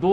2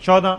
14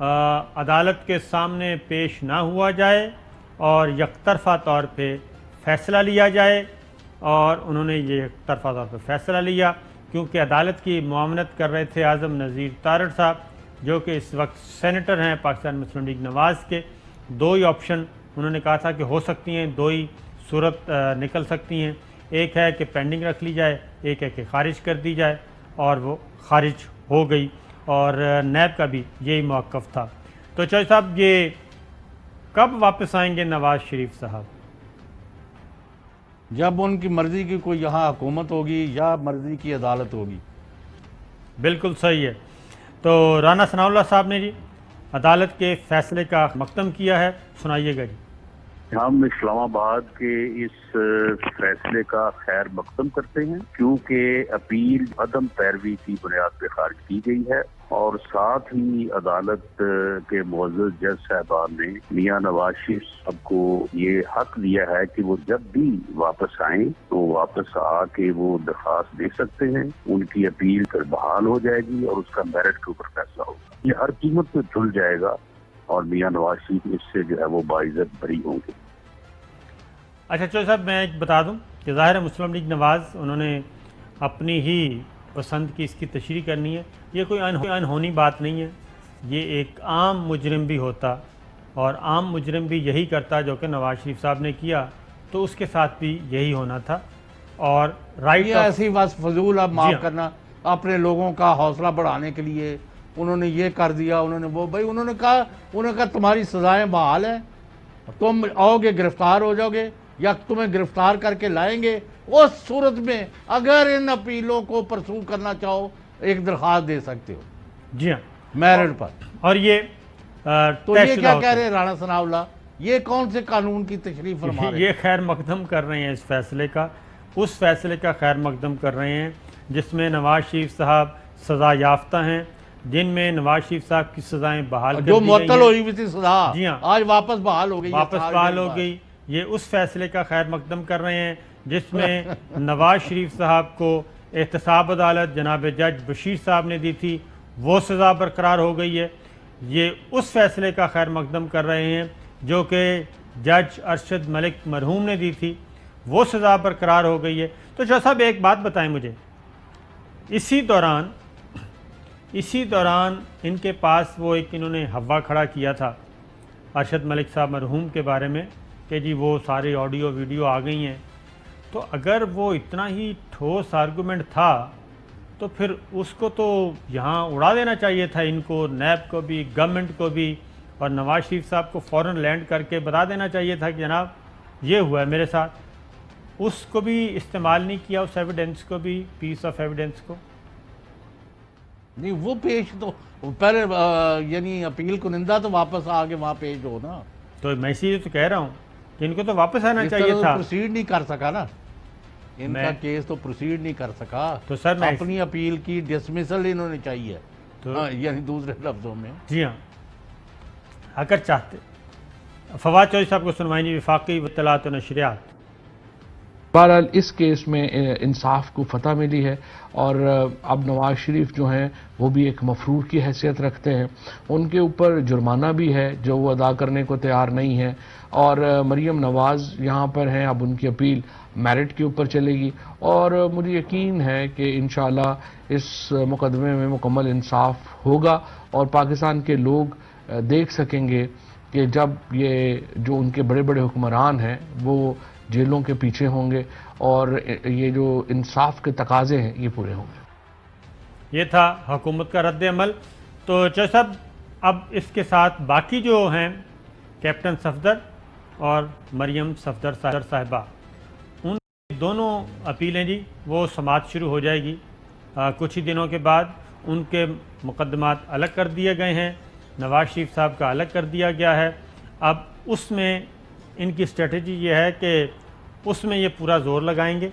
عدالت کے سامنے پیش نہ ہوا جائے اور یک طرفہ طور پہ فیصلہ لیا جائے، اور انہوں نے یہ یک طرفہ طور پہ فیصلہ لیا کیونکہ عدالت کی معاونت کر رہے تھے اعظم نذیر تارڑ صاحب، جو کہ اس وقت سینیٹر ہیں پاکستان مسلم لیگ نواز کے۔ دو ہی آپشن انہوں نے کہا تھا کہ ہو سکتی ہیں، دو ہی صورت نکل سکتی ہیں، ایک ہے کہ پینڈنگ رکھ لی جائے، ایک ہے کہ خارج کر دی جائے، اور وہ خارج ہو گئی، اور نیب کا بھی یہی موقف تھا۔ تو چوہدری صاحب، یہ کب واپس آئیں گے نواز شریف صاحب؟ جب ان کی مرضی کی کوئی یہاں حکومت ہوگی یا مرضی کی عدالت ہوگی۔ بالکل صحیح ہے۔ تو رانا ثناء اللہ صاحب نے جی عدالت کے فیصلے کا مقدم کیا ہے، سنائیے گا جی۔ ہم اسلام آباد کے اس فیصلے کا خیر مقدم کرتے ہیں کیونکہ اپیل عدم پیروی کی بنیاد پہ خارج کی گئی ہے، اور ساتھ ہی عدالت کے معزز جج صاحبان نے میاں نواز شریف صاحب کو یہ حق دیا ہے کہ وہ جب بھی واپس آئیں تو واپس آ کے وہ درخواست دے سکتے ہیں، ان کی اپیل پھر بحال ہو جائے گی اور اس کا میرٹ کے اوپر فیصلہ ہوگا۔ یہ ہر قیمت پہ دھل جائے گا اور میاں نواز شریف اس سے جو ہے وہ باعزت بری ہوں گے۔ اچھا چوہدری صاحب، میں ایک بتا دوں کہ ظاہر ہے مسلم لیگ نواز انہوں نے اپنی ہی پسند کی اس کی تشریح کرنی ہے، یہ کوئی انہونی بات نہیں ہے، یہ ایک عام مجرم بھی ہوتا اور عام مجرم بھی یہی کرتا جو کہ نواز شریف صاحب نے کیا، تو اس کے ساتھ بھی یہی ہونا تھا۔ اور رائٹ یہ ایسی بات فضول، اب معاف کرنا، اپنے لوگوں کا حوصلہ بڑھانے کے لیے انہوں نے یہ کر دیا، انہوں نے وہ، بھائی انہوں نے کہا تمہاری سزائیں بحال ہیں، تم آؤ گے گرفتار ہو جاؤ گے یا تمہیں گرفتار کر کے لائیں گے، اس صورت میں اگر ان اپیلوں کو پرسو کرنا چاہو ایک درخواست دے سکتے ہو جی ہاں میرٹ پر۔ اور یہ تو یہ کیا کہہ رہے ہیں رانا ثناء اللہ، یہ کون سے قانون کی تشریح فرما رہے ہیں؟ یہ خیر مقدم کر رہے ہیں اس فیصلے کا، اس فیصلے کا خیر مقدم کر رہے ہیں جس میں نواز شریف صاحب سزا یافتہ ہیں، جن میں نواز شریف صاحب کی سزائیں بحال کر دی جو گئی معطل ہیں۔ ہوئی ہوئی تھی سزا جی ہاں، آج واپس بحال ہو گئی، واپس بحال ہو گئی۔ یہ اس فیصلے کا خیر مقدم کر رہے ہیں جس میں نواز شریف صاحب کو احتساب عدالت جناب جج بشیر صاحب نے دی تھی، وہ سزا برقرار ہو گئی ہے۔ یہ اس فیصلے کا خیر مقدم کر رہے ہیں جو کہ جج ارشد ملک مرحوم نے دی تھی، وہ سزا برقرار ہو گئی ہے۔ تو شاہ صاحب ایک بات بتائیں مجھے، اسی دوران ان کے پاس وہ ایک انہوں نے ہوا کھڑا کیا تھا ارشد ملک صاحب مرحوم کے بارے میں کہ جی وہ سارے آڈیو ویڈیو آ گئی ہیں، تو اگر وہ اتنا ہی ٹھوس آرگومنٹ تھا تو پھر اس کو تو یہاں اڑا دینا چاہیے تھا، ان کو، نیب کو بھی، گورنمنٹ کو بھی، اور نواز شریف صاحب کو فوراً لینڈ کر کے بتا دینا چاہیے تھا کہ جناب یہ ہوا ہے میرے ساتھ۔ اس کو بھی استعمال نہیں کیا، اس ایویڈنس کو بھی، پیس آف ایویڈنس کو نہیں، وہ پیش تو پہلے یعنی اپیل کنندہ تو واپس آگے وہاں پیش ہو نا، تو میں اسی لیے تو کہہ رہا ہوں کہ ان کو تو واپس آنا چاہیے تھا۔ پروسیڈ نہیں کر سکا نا، ان کا کیس تو پروسیڈ نہیں کر سکا، تو سر میں اپنی اپیل کی ڈسمسل انہوں نے چاہیے، یعنی دوسرے لفظوں میں۔ جی ہاں، اگر چاہتے فواد چودھری صاحب کو سنوائیں جی، وفاقی اطلاعات و نشریات۔ بہرحال اس کیس میں انصاف کو فتح ملی ہے، اور اب نواز شریف جو ہیں وہ بھی ایک مفرور کی حیثیت رکھتے ہیں، ان کے اوپر جرمانہ بھی ہے جو وہ ادا کرنے کو تیار نہیں ہے، اور مریم نواز یہاں پر ہیں، اب ان کی اپیل میرٹ کے اوپر چلے گی، اور مجھے یقین ہے کہ انشاءاللہ اس مقدمے میں مکمل انصاف ہوگا، اور پاکستان کے لوگ دیکھ سکیں گے کہ جب یہ جو ان کے بڑے بڑے حکمران ہیں وہ جیلوں کے پیچھے ہوں گے اور یہ جو انصاف کے تقاضے ہیں یہ پورے ہوں گے۔ یہ تھا حکومت کا رد عمل۔ تو چودھری صاحب اب اس کے ساتھ باقی جو ہیں کیپٹن صفدر اور مریم صفدر صاحبہ، ان دونوں اپیلیں جی وہ سماعت شروع ہو جائے گی کچھ ہی دنوں کے بعد۔ ان کے مقدمات الگ کر دیے گئے ہیں، نواز شریف صاحب کا الگ کر دیا گیا ہے۔ اب اس میں ان کی اسٹریٹجی یہ ہے کہ اس میں یہ پورا زور لگائیں گے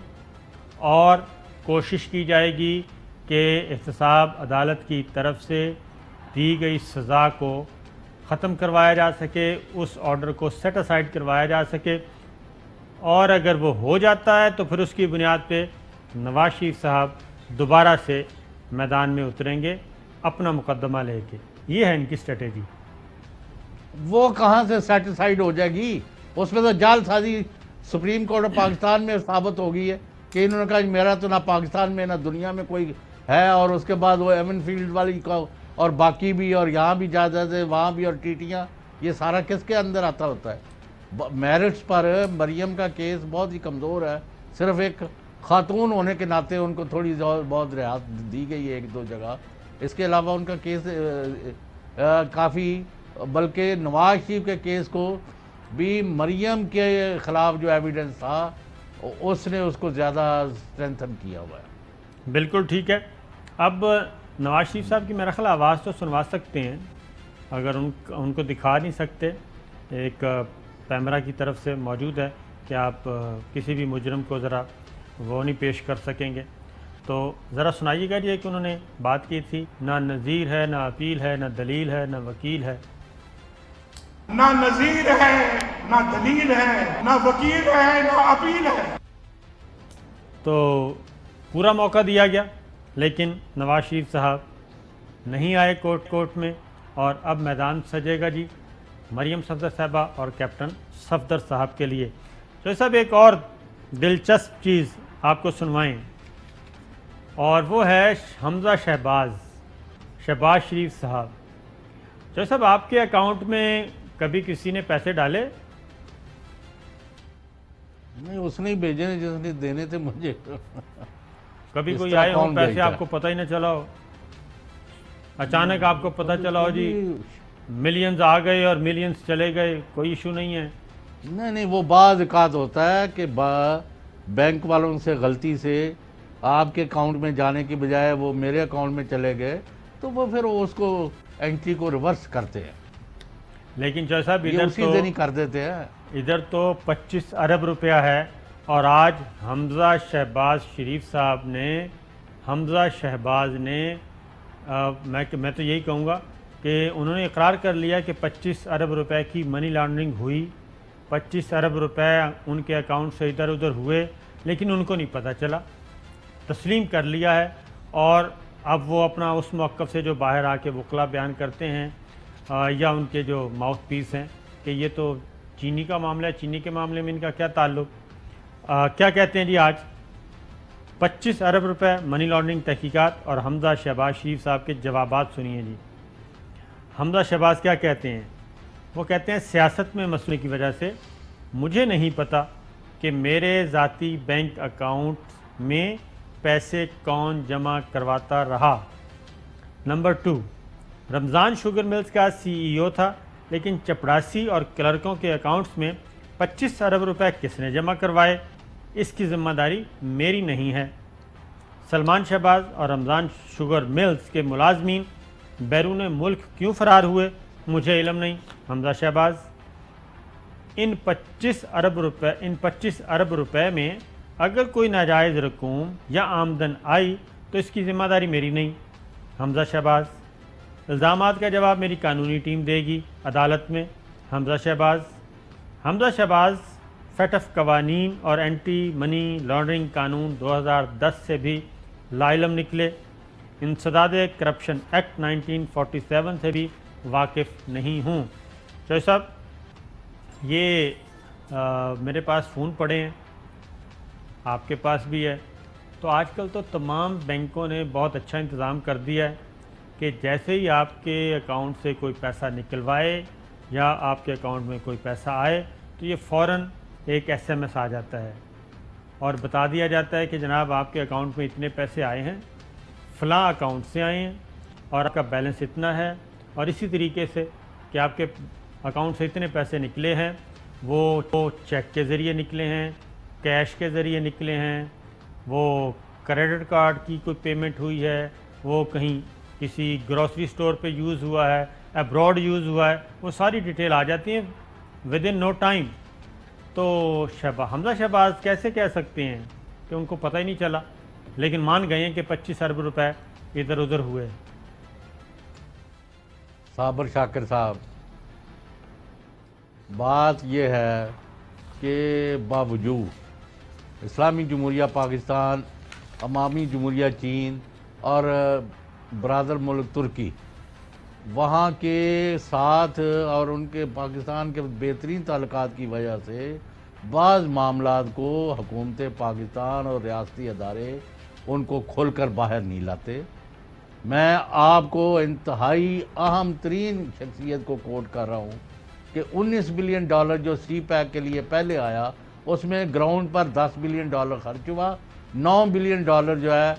اور کوشش کی جائے گی کہ احتساب عدالت کی طرف سے دی گئی سزا کو ختم کروایا جا سکے، اس آرڈر کو سیٹ اسائڈ کروایا جا سکے، اور اگر وہ ہو جاتا ہے تو پھر اس کی بنیاد پہ نواز شریف صاحب دوبارہ سے میدان میں اتریں گے اپنا مقدمہ لے کے۔ یہ ہے ان کی اسٹریٹجی. وہ کہاں سے سیٹسفائیڈ ہو جائے گی؟ اس میں تو جال سازی سپریم کورٹ آف پاکستان میں ثابت ہو گئی ہے کہ انہوں نے کہا میرا تو نہ پاکستان میں نہ دنیا میں کوئی ہے، اور اس کے بعد وہ ایمن فیلڈ والی کا اور باقی بھی، اور یہاں بھی جائیدادیں وہاں بھی، اور ٹیٹیاں، یہ سارا کس کے اندر آتا ہوتا ہے؟ میرٹس پر مریم کا کیس بہت ہی کمزور ہے. صرف ایک خاتون ہونے کے ناطے ان کو تھوڑی بہت رعایت دی گئی ہے ایک دو جگہ. اس کے علاوہ ان کا کیس کافی، بلکہ نواز شریف کے کیس کو بھی مریم کے خلاف جو ایویڈنس تھا اس نے اس کو زیادہ اسٹرینتھن کیا ہوا ہے. بالکل ٹھیک ہے. اب نواز شریف صاحب کی میرا خیال آواز تو سنوا سکتے ہیں، اگر ان کو دکھا نہیں سکتے. ایک کیمرہ کی طرف سے موجود ہے کہ آپ کسی بھی مجرم کو ذرا وہ نہیں پیش کر سکیں گے، تو ذرا سنائیے گا یہ کہ انہوں نے بات کی تھی. نہ نظیر ہے، نہ اپیل ہے، نہ دلیل ہے، نہ وکیل ہے. نہ نظیر ہے، نہ دلیل ہے، نہ وکیل ہے، نہ اپیل ہے. تو پورا موقع دیا گیا، لیکن نواز شریف صاحب نہیں آئے کورٹ میں، اور اب میدان سجے گا جی مریم صفدر صاحبہ اور کیپٹن صفدر صاحب کے لیے. تو صاحب ایک اور دلچسپ چیز آپ کو سنوائیں، اور وہ ہے حمزہ شہباز شریف صاحب. جو صاحب آپ کے اکاؤنٹ میں کبھی کسی نے پیسے ڈالے؟ نہیں، اس نے ہی بھیجے نے جس نے دینے تھے مجھے. کبھی اس کوئی طرح آئے ہوں کون پیسے بھیجتا آپ کو پتہ ہی نہ چلا ہو، اچانک آپ کو پتہ چلا ہو جی ملینز آ گئے اور ملینز چلے گئے، کوئی ایشو نہیں ہے؟ نہیں، وہ بعض اوقات ہوتا ہے کہ بینک والوں سے غلطی سے آپ کے اکاؤنٹ میں جانے کی بجائے وہ میرے اکاؤنٹ میں چلے گئے، تو وہ پھر اس کو انٹری کو ریورس کرتے ہیں. لیکن جو صاحب یہ اسی دن ہی کر دیتے ہیں. ادھر تو 25 ارب روپیہ ہے، اور آج حمزہ شہباز نے میں تو یہی کہوں گا کہ انہوں نے اقرار کر لیا کہ 25 ارب روپے کی منی لانڈرنگ ہوئی. 25 ارب روپے ان کے اکاؤنٹ سے ادھر ادھر ہوئے، لیکن ان کو نہیں پتہ چلا. تسلیم کر لیا ہے، اور اب وہ اپنا اس موقف سے جو باہر آ کے وکلا بیان کرتے ہیں یا ان کے جو ماؤتھ پیس ہیں کہ یہ تو چینی کا معاملہ ہے، چینی کے معاملے میں ان کا کیا تعلق. کیا کہتے ہیں جی آج 25 ارب روپے منی لانڈرنگ تحقیقات، اور حمزہ شہباز شریف صاحب کے جوابات سنیے جی. حمزہ شہباز کیا کہتے ہیں؟ وہ کہتے ہیں سیاست میں مسئلے کی وجہ سے مجھے نہیں پتا کہ میرے ذاتی بینک اکاؤنٹ میں پیسے کون جمع کرواتا رہا. نمبر 2، رمضان شوگر ملز کا CEO تھا، لیکن چپڑاسی اور کلرکوں کے اکاؤنٹس میں 25 ارب روپے کس نے جمع کروائے؟ اس کی ذمہ داری میری نہیں ہے. سلمان شہباز اور رمضان شوگر ملز کے ملازمین بیرون ملک کیوں فرار ہوئے؟ مجھے علم نہیں. حمزہ شہباز، ان 25 ارب روپے میں اگر کوئی ناجائز رقوم یا آمدن آئی تو اس کی ذمہ داری میری نہیں. حمزہ شہباز، الزامات کا جواب میری قانونی ٹیم دے گی عدالت میں. حمزہ شہباز سیٹ آف قوانین اور اینٹی منی لانڈرنگ قانون 2010 سے بھی لا علم نکلے. انسداد کرپشن ایکٹ 1947 سے بھی واقف نہیں ہوں. چوہے صاحب، یہ میرے پاس فون پڑے ہیں، آپ کے پاس بھی ہے. تو آج کل تو تمام بینکوں نے بہت اچھا انتظام کر دیا ہے کہ جیسے ہی آپ کے اکاؤنٹ سے کوئی پیسہ نکلوائے یا آپ کے اکاؤنٹ میں کوئی پیسہ آئے تو یہ فوراً ایک SMS آ جاتا ہے اور بتا دیا جاتا ہے کہ جناب آپ کے اکاؤنٹ میں اتنے پیسے آئے ہیں، فلاں اکاؤنٹ سے آئے ہیں اور آپ کا بیلنس اتنا ہے، اور اسی طریقے سے کہ آپ کے اکاؤنٹ سے اتنے پیسے نکلے ہیں، وہ چیک کے ذریعے نکلے ہیں، کیش کے ذریعے نکلے ہیں، وہ کریڈٹ کارڈ کی کوئی پیمنٹ ہوئی ہے، وہ کہیں کسی گروسری سٹور پہ یوز ہوا ہے، ابراڈ یوز ہوا ہے، وہ ساری ڈیٹیل آ جاتی ہیں ود ان نو ٹائم. تو حمزہ شہباز کیسے کہہ سکتے ہیں کہ ان کو پتہ ہی نہیں چلا، لیکن مان گئے ہیں کہ 25 ارب روپے ادھر ادھر ہوئے. صابر شاکر صاحب، بات یہ ہے کہ باوجود اسلامی جمہوریہ پاکستان، عوامی جمہوریہ چین اور برادر ملک ترکی وہاں کے ساتھ اور ان کے پاکستان کے بہترین تعلقات کی وجہ سے بعض معاملات کو حکومت پاکستان اور ریاستی ادارے ان کو کھول کر باہر نہیں لاتے۔ میں آپ کو انتہائی اہم ترین شخصیت کو کوٹ کر رہا ہوں کہ $19 بلین جو سی پیک کے لیے پہلے آیا، اس میں گراؤنڈ پر $10 بلین خرچ ہوا، $9 بلین جو ہے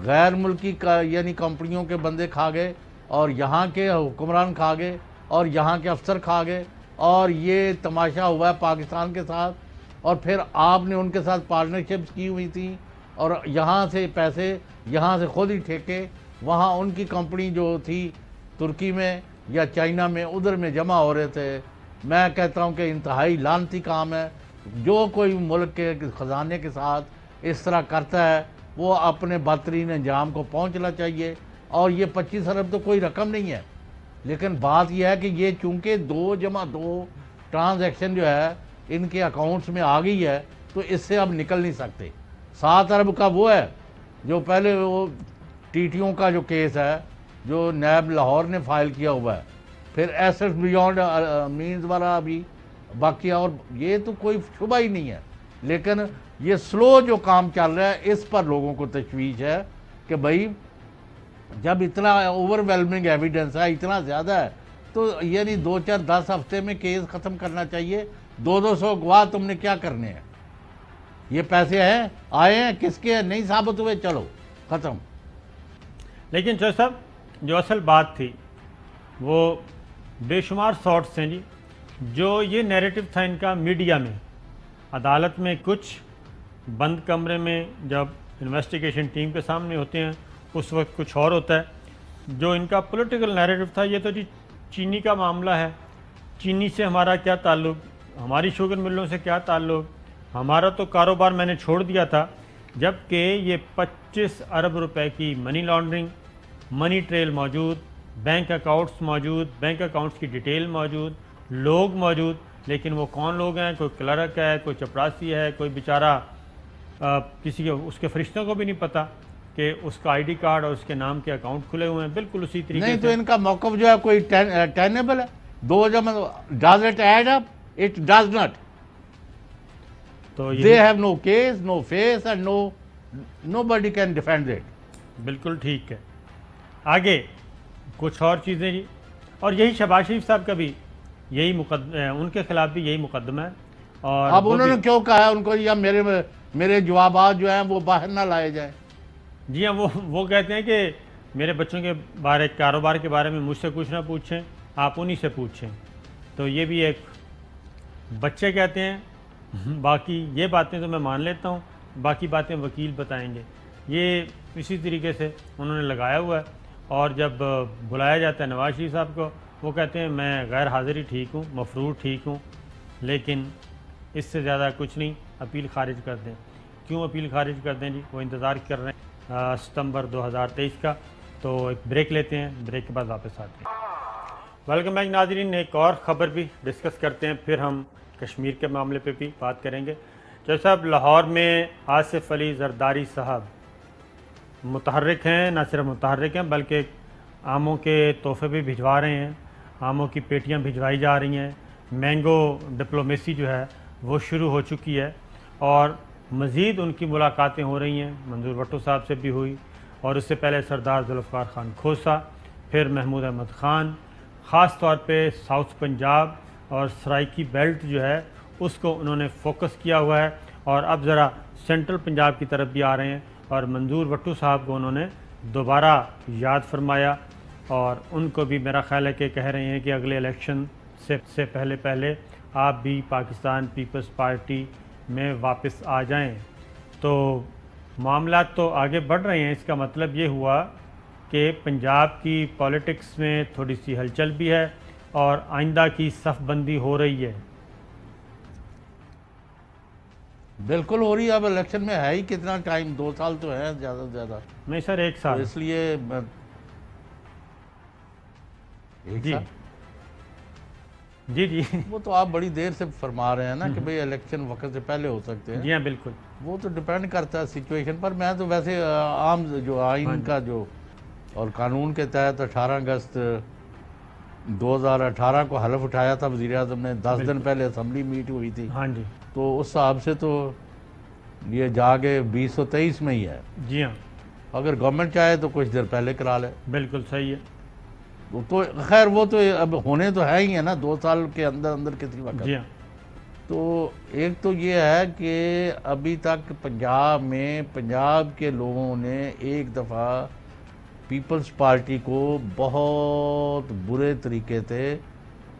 غیر ملکی یعنی کمپنیوں کے بندے کھا گئے اور یہاں کے حکمران کھا گئے اور یہاں کے افسر کھا گئے، اور یہ تماشا ہوا ہے پاکستان کے ساتھ۔ اور پھر آپ نے ان کے ساتھ پارٹنرشپس کی ہوئی تھیں اور یہاں سے پیسے، یہاں سے خود ہی ٹھیکے وہاں ان کی کمپنی جو تھی ترکی میں یا چائنا میں ادھر میں جمع ہو رہے تھے۔ میں کہتا ہوں کہ انتہائی لعنتی کام ہے۔ جو کوئی ملک کے خزانے کے ساتھ اس طرح کرتا ہے وہ اپنے بدترین انجام کو پہنچنا چاہیے۔ اور یہ 25 ارب تو کوئی رقم نہیں ہے، لیکن بات یہ ہے کہ یہ چونکہ 2+2 ٹرانزیکشن جو ہے ان کے اکاؤنٹس میں آ گئی ہے تو اس سے اب نکل نہیں سکتے۔ 7 ارب کا وہ ہے جو پہلے وہ ٹی ٹیوں کا جو کیس ہے جو نیب لاہور نے فائل کیا ہوا ہے، پھر ایسٹس بیونڈ مینز والا بھی باقی، اور یہ تو کوئی شبہ ہی نہیں ہے۔ لیکن یہ سلو جو کام چل رہا ہے اس پر لوگوں کو تشویش ہے کہ بھائی جب اتنا اوور ویلمنگ ایویڈنس ہے، اتنا زیادہ ہے، تو یعنی 2-4-10 ہفتے میں کیس ختم کرنا چاہیے۔ 200 گواہ تم نے کیا کرنے ہیں؟ یہ پیسے ہیں، آئے ہیں، کس کے ہیں، نہیں ثابت ہوئے، چلو ختم۔ لیکن جو صاحب جو اصل بات تھی وہ بے شمار سارٹس ہیں جی، جو یہ نیریٹو تھا ان کا میڈیا میں، عدالت میں کچھ، بند کمرے میں جب انویسٹیگیشن ٹیم کے سامنے ہوتے ہیں اس وقت کچھ اور ہوتا ہے۔ جو ان کا پولیٹیکل نیریٹو تھا یہ تو جی چینی کا معاملہ ہے، چینی سے ہمارا کیا تعلق، ہماری شوگر ملوں سے کیا تعلق، ہمارا تو کاروبار میں نے چھوڑ دیا تھا، جبکہ یہ 25 ارب روپے کی منی لانڈرنگ، منی ٹریل موجود، بینک اکاؤنٹس موجود، بینک اکاؤنٹس کی ڈیٹیل موجود، لوگ موجود، لیکن وہ کون لوگ ہیں؟ کوئی کلرک ہے، کوئی چپراسی ہے، کوئی بیچارہ کسی کے اس کے فرشتوں کو بھی نہیں پتہ کہ اس کا آئی ڈی کارڈ اور اس کے نام کے اکاؤنٹ کھلے ہوئے ہیں۔ بالکل اسی طریقے نہیں سے تو ان کا موقف جو ہے کوئی ٹینیبل ہے؟ Does it add up? It does not. تو They یہ have no case, no face, and nobody can defend it. بالکل ٹھیک ہے۔ آگے کچھ اور چیزیں جی، اور یہی شہباز شریف صاحب کا بھی یہی ان کے خلاف بھی یہی مقدمہ ہے۔ اور اب وہ انہوں بھی- نے کیوں کہا ہے ان کو یا میرے جوابات جو ہیں وہ باہر نہ لائے جائیں؟ جی ہاں، وہ کہتے ہیں کہ میرے بچوں کے بارے کاروبار کے بارے میں مجھ سے کچھ نہ پوچھیں، آپ انہی سے پوچھیں۔ تو یہ بھی ایک بچے کہتے ہیں، باقی یہ باتیں تو میں مان لیتا ہوں، باقی باتیں وکیل بتائیں گے۔ یہ اسی طریقے سے انہوں نے لگایا ہوا ہے، اور جب بلایا جاتا ہے نواز شریف صاحب کو وہ کہتے ہیں میں غیر حاضری ٹھیک ہوں، مفرور ٹھیک ہوں، لیکن اس سے زیادہ کچھ نہیں، اپیل خارج کر دیں۔ کیوں اپیل خارج کر دیں جی؟ وہ انتظار کر رہے ہیں ستمبر 2023 کا۔ تو ایک بریک لیتے ہیں، بریک کے بعد واپس آتے ہیں۔ ویلکم بیک ناظرین، ایک اور خبر بھی ڈسکس کرتے ہیں، پھر ہم کشمیر کے معاملے پہ بھی بات کریں گے۔ جیسا صاحب لاہور میں آصف علی زرداری صاحب متحرک ہیں، نہ صرف متحرک ہیں بلکہ آموں کے تحفے بھی بھجوا رہے ہیں، آموں کی پیٹیاں بھجوائی جا رہی ہیں، مینگو ڈپلومیسی جو ہے وہ شروع ہو چکی ہے، اور مزید ان کی ملاقاتیں ہو رہی ہیں۔ منظور بھٹو صاحب سے بھی ہوئی، اور اس سے پہلے سردار ذوالفقار خان کھوسا، پھر محمود احمد خان، خاص طور پہ ساؤتھ پنجاب اور سرائکی بیلٹ جو ہے اس کو انہوں نے فوکس کیا ہوا ہے، اور اب ذرا سینٹرل پنجاب کی طرف بھی آ رہے ہیں، اور منظور بھٹو صاحب کو انہوں نے دوبارہ یاد فرمایا، اور ان کو بھی میرا خیال ہے کہ کہہ رہے ہیں کہ اگلے الیکشن سے پہلے آپ بھی پاکستان پیپلز پارٹی میں واپس آ جائیں۔ تو معاملات تو آگے بڑھ رہے ہیں، اس کا مطلب یہ ہوا کہ پنجاب کی پولیٹکس میں تھوڑی سی ہلچل بھی ہے اور آئندہ کی صف بندی ہو رہی ہے۔ بالکل ہو رہی ہے۔ اب الیکشن میں ہے ہی کتنا ٹائم، 2 سال تو ہے زیادہ سے زیادہ، نہیں سر، 1 تو سال۔ اس لیے جی جی جی وہ تو آپ بڑی دیر سے فرما رہے ہیں نا کہ بھئی الیکشن وقت سے پہلے ہو سکتے ہیں۔ جی ہاں بالکل۔ وہ تو ڈیپینڈ کرتا ہے سچویشن پر۔ میں تو ویسے عام جو آئین کا جو اور قانون کے تحت 18 اگست 2018 کو حلف اٹھایا تھا وزیر اعظم نے، 10 دن پہلے اسمبلی میٹ ہوئی تھی، ہاں جی تو اس حساب سے تو یہ جا کے 2023 میں ہی ہے. جی ہاں اگر گورنمنٹ چاہے تو کچھ دیر پہلے کرا لے. بالکل صحیح ہے. تو خیر وہ تو اب ہونے تو ہے ہی ہے نا 2 سال کے اندر اندر کسی وقت. جی ہاں تو ایک تو یہ ہے کہ ابھی تک پنجاب میں پنجاب کے لوگوں نے ایک دفعہ پیپلز پارٹی کو بہت برے طریقے سے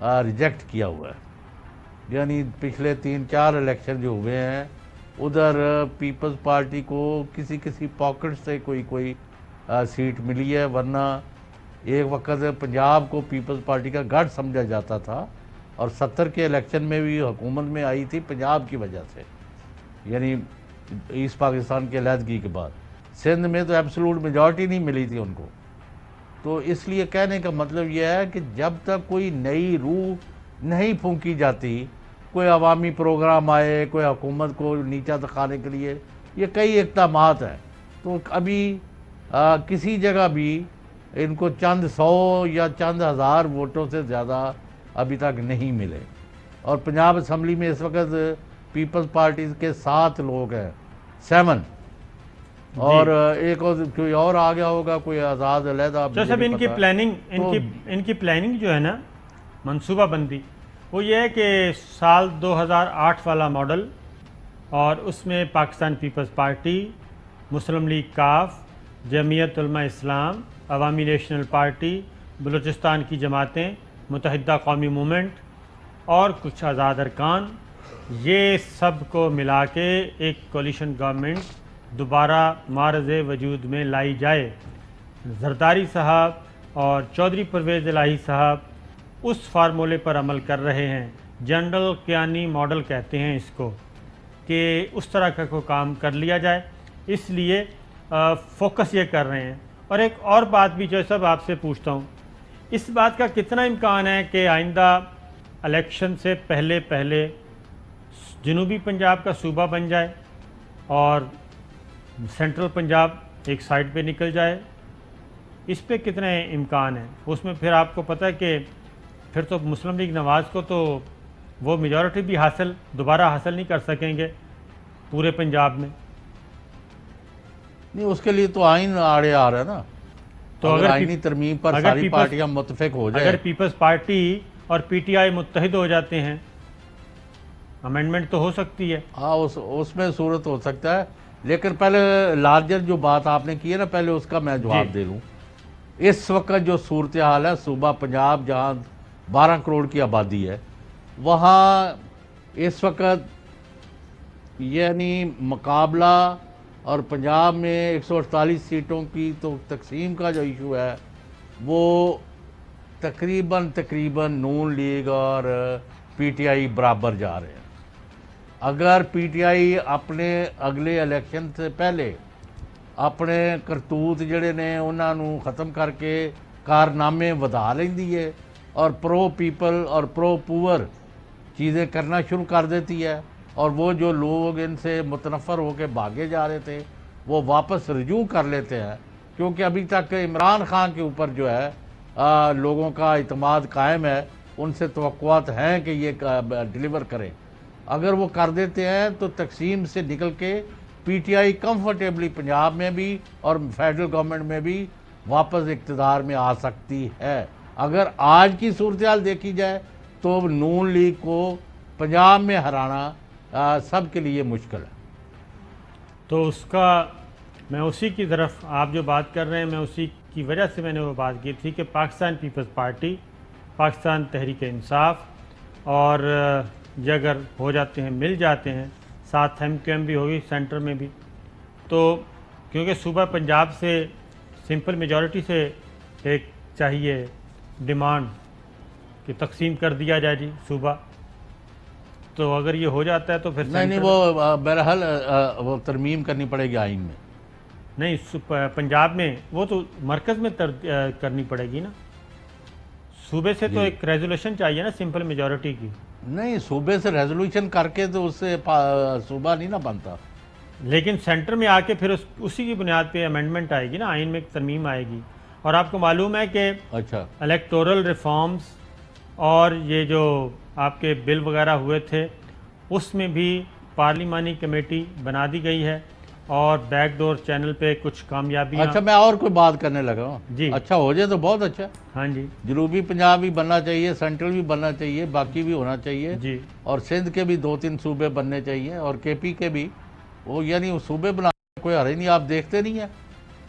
ریجیکٹ کیا ہوا ہے. یعنی پچھلے 3-4 الیکشن جو ہوئے ہیں ادھر پیپلز پارٹی کو کسی پاکٹ سے کوئی سیٹ ملی ہے، ورنہ ایک وقت پنجاب کو پیپلز پارٹی کا گڑھ سمجھا جاتا تھا، اور 70 کے الیکشن میں بھی حکومت میں آئی تھی پنجاب کی وجہ سے، یعنی ایسٹ پاکستان کی علیحدگی کے بعد. سندھ میں تو ایبسولوٹ میجورٹی نہیں ملی تھی ان کو. تو اس لیے کہنے کا مطلب یہ ہے کہ جب تک کوئی نئی روح نہیں پھونکی جاتی، کوئی عوامی پروگرام آئے، کوئی حکومت کو نیچا دکھانے کے لیے، یہ کئی اقدامات ہیں، تو ابھی کسی جگہ بھی ان کو چند 100 یا چند ہزار ووٹوں سے زیادہ ابھی تک نہیں ملے. اور پنجاب اسمبلی میں اس وقت پیپلز پارٹی کے 7 لوگ ہیں، 7، اور ایک اور کوئی اور آ گیا ہوگا، کوئی آزاد علیحدہ. صاحب ان کی پلاننگ جو ہے نا، منصوبہ بندی، وہ یہ ہے کہ سال 2008 والا ماڈل، اور اس میں پاکستان پیپلز پارٹی، مسلم لیگ کاف، جمعیت علماء اسلام، عوامی نیشنل پارٹی، بلوچستان کی جماعتیں، متحدہ قومی موومنٹ اور کچھ آزاد ارکان، یہ سب کو ملا کے ایک کولیشن گورنمنٹ دوبارہ معرض وجود میں لائی جائے. زرداری صاحب اور چودھری پرویز الہی صاحب اس فارمولے پر عمل کر رہے ہیں. جنرل کیانی ماڈل کہتے ہیں اس کو، کہ اس طرح کا کوئی کام کر لیا جائے، اس لیے فوکس یہ کر رہے ہیں. اور ایک اور بات بھی جو صاحب آپ سے پوچھتا ہوں، اس بات کا کتنا امکان ہے کہ آئندہ الیکشن سے پہلے جنوبی پنجاب کا صوبہ بن جائے اور سینٹرل پنجاب ایک سائڈ پہ نکل جائے؟ اس پہ کتنے امکان ہیں؟ اس میں پھر آپ کو پتہ ہے کہ پھر تو مسلم لیگ نواز کو تو وہ میجورٹی بھی دوبارہ حاصل نہیں کر سکیں گے پورے پنجاب میں. نہیں، اس کے لیے تو آئین آڑے آ رہا ہے نا. تو اگر آئینی ترمیم پر ساری پارٹیاں متفق ہو جائے، اگر پیپلز پارٹی اور پی ٹی آئی متحد ہو جاتے ہیں، امینڈمنٹ تو ہو سکتی ہے. ہاں، اس میں صورت ہو سکتا ہے. لیکن پہلے لارجر جو بات آپ نے کی ہے نا، پہلے اس کا میں جواب دے لوں. اس وقت جو صورتحال ہے صوبہ پنجاب، جہاں 12 کروڑ کی آبادی ہے، وہاں اس وقت یعنی مقابلہ، اور پنجاب میں 148 سیٹوں کی تو تقسیم کا جو ایشو ہے وہ تقریباً نون لیگ اور پی ٹی آئی برابر جا رہے ہیں. اگر پی ٹی آئی اپنے اگلے الیکشن سے پہلے اپنے کرتوت جڑے نے انہاں نوں ختم کر کے کارنامے ودا لیندی ہے اور پرو پیپل اور پرو پور چیزیں کرنا شروع کر دیتی ہے، اور وہ جو لوگ ان سے متنفر ہو کے بھاگے جا رہے تھے وہ واپس رجوع کر لیتے ہیں، کیونکہ ابھی تک عمران خان کے اوپر جو ہے لوگوں کا اعتماد قائم ہے، ان سے توقعات ہیں کہ یہ ڈیلیور کریں. اگر وہ کر دیتے ہیں تو تقسیم سے نکل کے P T I comfortably Punjab میں بھی اور فیڈرل گورنمنٹ میں بھی واپس اقتدار میں آ سکتی ہے. اگر آج کی صورتحال دیکھی جائے تو نون لیگ کو پنجاب میں ہرانا سب کے لیے مشکل ہے. تو اس کا میں اسی کی طرف آپ جو بات کر رہے ہیں، میں اسی کی وجہ سے میں نے وہ بات کی تھی کہ پاکستان پیپلز پارٹی، پاکستان تحریک انصاف، اور یہ اگر ہو جاتے ہیں، مل جاتے ہیں، ساتھ ایم کیو ایم بھی ہوگی سینٹر میں بھی، تو کیونکہ صوبہ پنجاب سے سمپل میجورٹی سے ایک چاہیے ڈیمانڈ کہ تقسیم کر دیا جائے جی صوبہ، تو اگر یہ ہو جاتا ہے تو پھر نہیں وہ بہرحال وہ ترمیم کرنی پڑے گی آئین میں. نہیں، پنجاب میں وہ تو مرکز میں کرنی پڑے گی نا، صوبے سے تو ایک ریزولوشن چاہیے نا سمپل میجورٹی کی. نہیں، صوبے سے ریزولوشن کر کے تو اس سے صوبہ نہیں نا بنتا. لیکن سینٹر میں آ کے پھر اسی کی بنیاد پہ امینڈمنٹ آئے گی نا، آئین میں ایک ترمیم آئے گی، اور آپ کو معلوم ہے کہ اچھا الیکٹورل ریفارمز اور یہ جو آپ کے بل وغیرہ ہوئے تھے اس میں بھی پارلیمانی کمیٹی بنا دی گئی ہے اور بیک ڈور چینل پہ کچھ کامیابیاں. اچھا میں اور کوئی بات کرنے لگا ہوں. جی اچھا ہو جائے تو بہت اچھا. ہاں جی جنوبی پنجاب بھی بننا چاہیے, سینٹرل بھی بننا چاہیے, باقی بھی ہونا چاہیے, جی اور سندھ کے بھی 2-3 صوبے بننے چاہیے, اور کے پی کے بھی. وہ یعنی صوبے بنانے کوئی حرج نہیں. آپ دیکھتے نہیں ہیں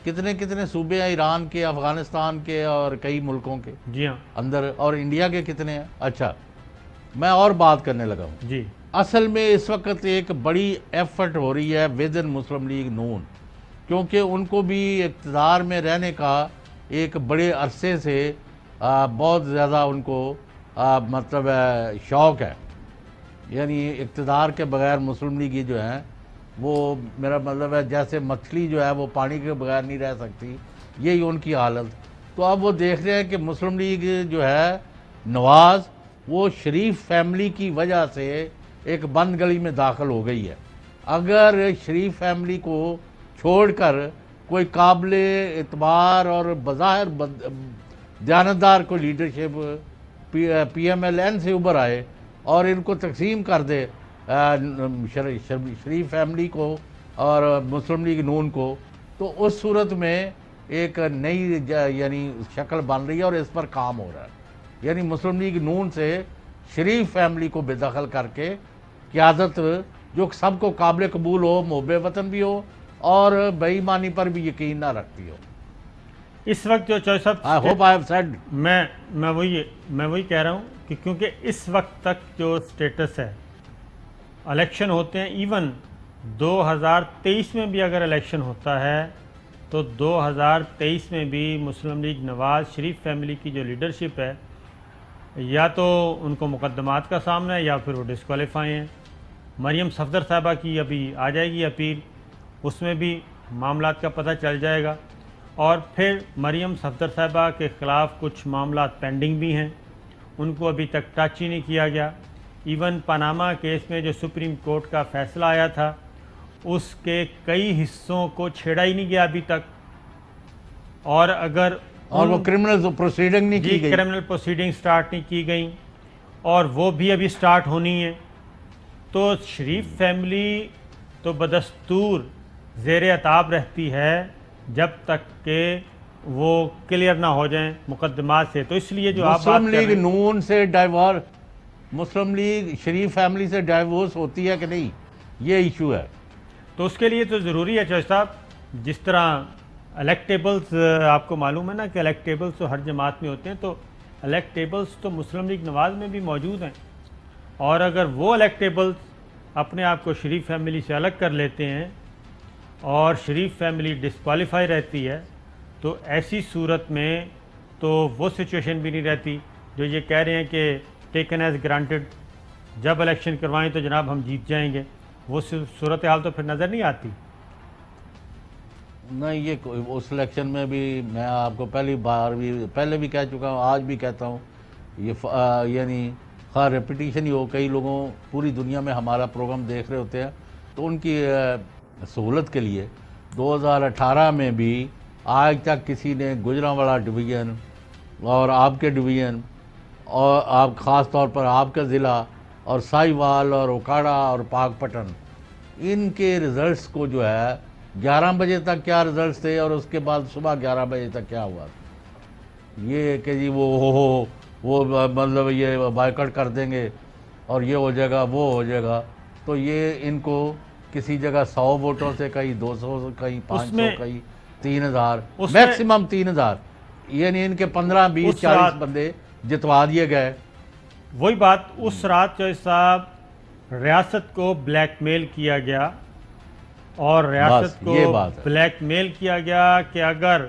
کتنے کتنے صوبے ہیں ایران کے, افغانستان کے اور کئی ملکوں کے جی ہاں اندر, اور انڈیا کے کتنے ہیں. اچھا میں اور بات کرنے لگا ہوں. جی اصل میں اس وقت ایک بڑی ایفرٹ ہو رہی ہے ود ان مسلم لیگ نون, کیونکہ ان کو بھی اقتدار میں رہنے کا ایک بڑے عرصے سے بہت زیادہ ان کو مطلب شوق ہے. یعنی اقتدار کے بغیر مسلم لیگ جو ہیں وہ, میرا مطلب ہے جیسے مچھلی جو ہے وہ پانی کے بغیر نہیں رہ سکتی, یہی ان کی حالت. تو اب وہ دیکھ رہے ہیں کہ مسلم لیگ جو ہے نواز وہ شریف فیملی کی وجہ سے ایک بند گلی میں داخل ہو گئی ہے. اگر شریف فیملی کو چھوڑ کر کوئی قابل اعتبار اور بظاہر دیانتدار کو leadership P M L N سے ابھر آئے اور ان کو تقسیم کر دے شریف فیملی کو اور مسلم لیگ نون کو, تو اس صورت میں ایک نئی یعنی شکل بن رہی ہے اور اس پر کام ہو رہا ہے. یعنی مسلم لیگ نون سے شریف فیملی کو بے دخل کر کے قیادت جو سب کو قابل قبول ہو, محب وطن بھی ہو اور بے ایمانی پر بھی یقین نہ رکھتی ہو. اس وقت جو چوہدری صاحب, I hope I have said. میں وہی کہہ رہا ہوں کہ کیونکہ اس وقت تک جو سٹیٹس ہے, الیکشن ہوتے ہیں, ایون 2023 میں بھی اگر الیکشن ہوتا ہے تو 2023 میں بھی مسلم لیگ نواز شریف فیملی کی جو لیڈرشپ ہے یا تو ان کو مقدمات کا سامنا ہے یا پھر وہ ڈسکوالیفائی ہیں. مریم صفدر صاحبہ کی ابھی آ جائے گی اپیل, اس میں بھی معاملات کا پتہ چل جائے گا. اور پھر مریم صفدر صاحبہ کے خلاف کچھ معاملات پینڈنگ بھی ہیں, ان کو ابھی تک ٹچ ہی نہیں کیا گیا. ایون پاناما کیس میں جو سپریم کورٹ کا فیصلہ آیا تھا اس کے کئی حصوں کو چھیڑا ہی نہیں گیا ابھی تک. اور اگر وہ کرمنل پروسیڈنگ نہیں کی گئی, کرمنل پروسیڈنگ سٹارٹ نہیں کی گئی اور وہ بھی ابھی سٹارٹ ہونی ہے. تو شریف فیملی تو بدستور زیر عتاب رہتی ہے جب تک کہ وہ کلیئر نہ ہو جائیں مقدمات سے. تو اس لیے جو آپ بات مسلم کر لیگ رہے ہیں, نون سے مسلم لیگ شریف فیملی سے ڈائیورس ہوتی ہے کہ نہیں, یہ ایشو ہے. تو اس کے لیے تو ضروری ہے چوہدری صاحب, جس طرح الیکٹیبلز آپ کو معلوم ہے نا کہ الیکٹیبلز تو ہر جماعت میں ہوتے ہیں, تو الیکٹیبلز تو مسلم لیگ نواز میں بھی موجود ہیں. اور اگر وہ الیکٹیبلز اپنے آپ کو شریف فیملی سے الگ کر لیتے ہیں اور شریف فیملی ڈسکوالیفائی رہتی ہے تو ایسی صورت میں تو وہ سچویشن بھی نہیں رہتی جو یہ کہہ رہے ہیں کہ ٹیکن ایز گرانٹڈ, جب الیکشن کروائیں تو جناب ہم جیت جائیں گے. وہ صورتحال تو پھر نظر نہیں آتی. نہیں, یہ اس الیکشن میں بھی میں آپ کو پہلے بھی کہہ چکا ہوں, آج بھی کہتا ہوں, یہ یعنی خواہ ریپیٹیشن ہی ہو, کئی لوگوں پوری دنیا میں ہمارا پروگرام دیکھ رہے ہوتے ہیں تو ان کی سہولت کے لیے 2018 میں بھی آج تک کسی نے گجرانوالا ڈویژن اور آپ کے ڈویژن اور آپ خاص طور پر آپ کا ضلع اور سائیوال اور اوکاڑا اور پاک پٹن, ان کے رزلٹس کو جو ہے 11 بجے تک کیا رزلٹس تھے اور اس کے بعد صبح 11 بجے تک کیا ہوا, یہ کہ جی وہ مطلب یہ بائیکاٹ کر دیں گے اور یہ ہو جائے گا وہ ہو جائے گا. تو یہ ان کو کسی جگہ 100 ووٹوں سے, کہیں 200, کہیں 500, کہیں 3000, میکسیمم 3000, یعنی ان کے 15, 20, 40 بندے جتوا دیے گئے. وہی بات, اس رات چوہدری صاحب ریاست کو بلیک میل کیا گیا اور ریاست کو بلیک میل کیا گیا کہ اگر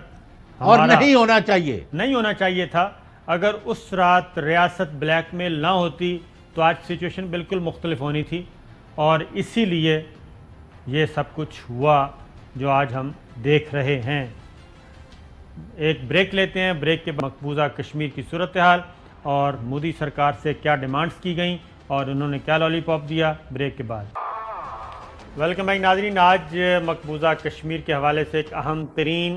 اور نہیں ہونا چاہیے تھا, اگر اس رات ریاست بلیک میل نہ ہوتی تو آج سچویشن بالکل مختلف ہونی تھی. اور اسی لیے یہ سب کچھ ہوا جو آج ہم دیکھ رہے ہیں. ایک بریک لیتے ہیں, بریک کے بعد مقبوضہ کشمیر کی صورتحال اور مودی سرکار سے کیا ڈیمانڈز کی گئیں اور انہوں نے کیا لالی پاپ دیا, بریک کے بعد. ویلکم بیک ناظرین, آج مقبوضہ کشمیر کے حوالے سے ایک اہم ترین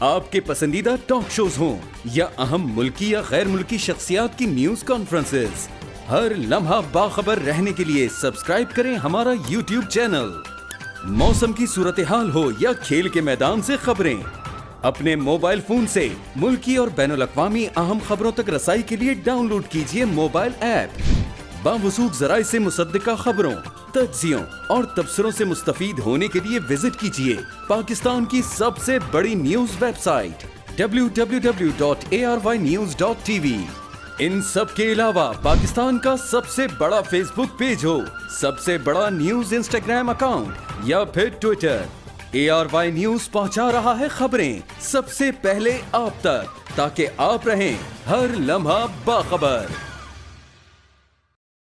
آپ کے پسندیدہ ٹاک شوز ہوں یا اہم ملکی یا غیر ملکی شخصیات کی نیوز کانفرنسز، ہر لمحہ باخبر رہنے کے لیے سبسکرائب کریں ہمارا YouTube چینل۔ موسم کی صورتحال ہو یا کھیل کے میدان سے خبریں، اپنے موبائل فون سے ملکی اور بین الاقوامی اہم خبروں تک رسائی کے لیے ڈاؤن لوڈ کیجیے موبائل ایپ۔ باوثوق ذرائع سے مصدقہ خبروں، تجزیوں اور تبصروں سے مستفید ہونے کے لیے وزٹ کیجیے پاکستان کی سب سے بڑی نیوز ویب سائٹ www.arYnews.tv۔ ان سب کے علاوہ پاکستان کا سب سے بڑا فیس بک پیج ہو، سب سے بڑا نیوز انسٹاگرام اکاؤنٹ یا پھر ٹویٹر، ARY نیوز پہنچا رہا ہے خبریں سب سے پہلے آپ تک، تاکہ آپ رہیں ہر لمحہ باخبر۔